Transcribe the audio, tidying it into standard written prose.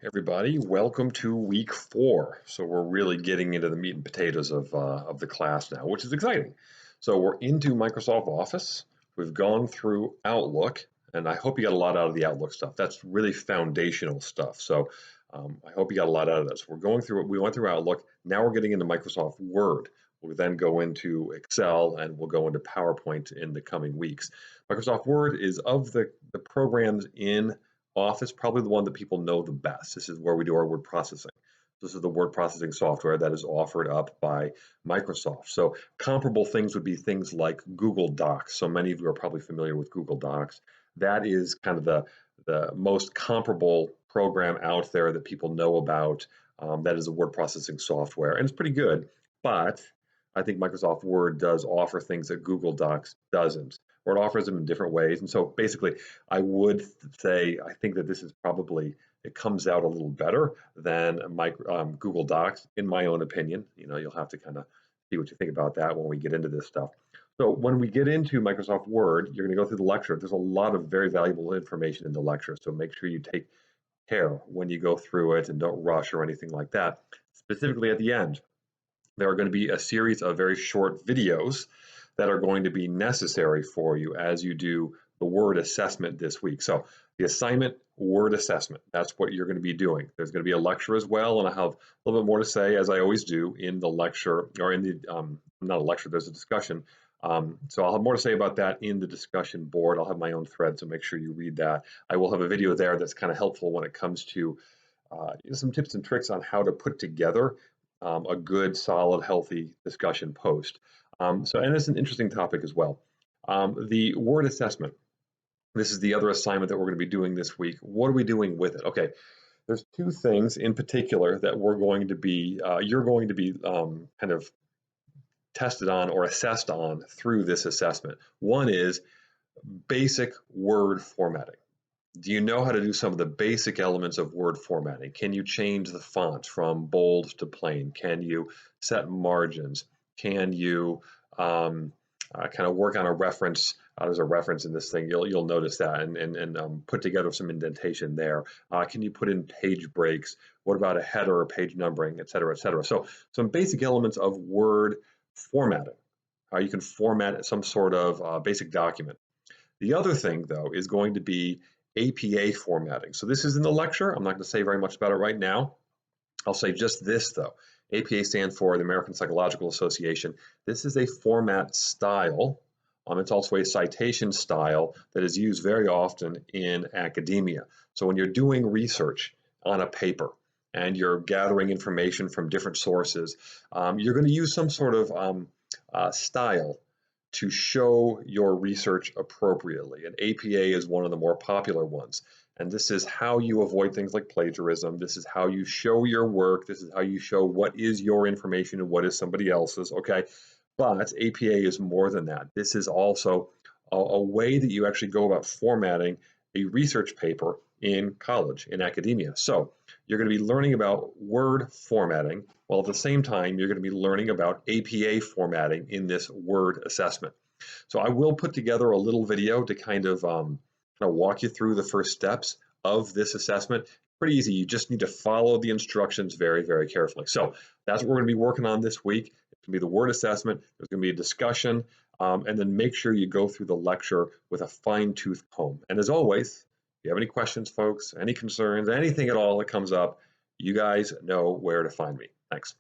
Hey everybody, welcome to week 4. So we're really getting into the meat and potatoes of the class now, which is exciting. So we're into Microsoft Office. We've gone through Outlook, and I hope you got a lot out of the Outlook stuff. That's really foundational stuff. So I hope you got a lot out of this. We're going through we went through Outlook. Now we're getting into Microsoft Word. We'll then go into Excel and we'll go into PowerPoint in the coming weeks. Microsoft Word is of the programs in Office, probably the one that people know the best. This is where we do our word processing. This is the word processing software that is offered up by Microsoft. So comparable things would be things like Google Docs. So many of you are probably familiar with Google Docs. That is kind of the most comparable program out there that people know about. That is a word processing software, and it's pretty good. But I think Microsoft Word does offer things that Google Docs doesn't, or it offers them in different ways. And so basically, I would say I think that this is probably it comes out a little better than Google Docs, in my own opinion. You'll have to kind of see what you think about that when we get into this stuff. So when we get into Microsoft Word, you're going to go through the lecture. There's a lot of very valuable information in the lecture, so make sure you take care when you go through it and don't rush or anything like that. Specifically at the end, there are going to be a series of very short videos that are going to be necessary for you as you do the word assessment this week. So the assignment, word assessment, that's what you're going to be doing. There's going to be a lecture as well, and I have a little bit more to say, as I always do, in the lecture, or in the, not a lecture, there's a discussion. So I'll have more to say about that in the discussion board. I'll have my own thread, so make sure you read that. I will have a video there that's kind of helpful when it comes to some tips and tricks on how to put together a good, solid, healthy discussion post. And it's an interesting topic as well. The word assessment. This is the other assignment that we're going to be doing this week. What are we doing with it? Okay, there's two things in particular that you're going to be kind of tested on or assessed on through this assessment. One is basic word formatting. Do you know how to do some of the basic elements of word formatting? Can you change the font from bold to plain? Can you set margins? Can you kind of work on a reference? There's a reference in this thing. You'll notice that and put together some indentation there. Can you put in page breaks? What about a header or page numbering, et cetera, et cetera? So some basic elements of word formatting. How you can format some sort of basic document. The other thing, though, is going to be APA formatting. So this is in the lecture. I'm not going to say very much about it right now. I'll say just this, though. APA stands for the American Psychological Association. This is a format style. It's also a citation style that is used very often in academia. So when you're doing research on a paper and you're gathering information from different sources, you're going to use some sort of style to show your research appropriately. And APA is one of the more popular ones. And this is how you avoid things like plagiarism. This is how you show your work. This is how you show what is your information and what is somebody else's, okay? But APA is more than that. This is also a way that you actually go about formatting a research paper in college, in academia. So you're going to be learning about word formatting, while at the same time, you're going to be learning about APA formatting in this word assessment. So I will put together a little video to kind of walk you through the first steps of this assessment. Pretty easy. You just need to follow the instructions very, very carefully. So that's what we're going to be working on this week. It's going to be the word assessment. There's going to be a discussion, and then make sure you go through the lecture with a fine-tooth comb. And as always, if you have any questions, folks, any concerns, anything at all that comes up, you guys know where to find me. Thanks.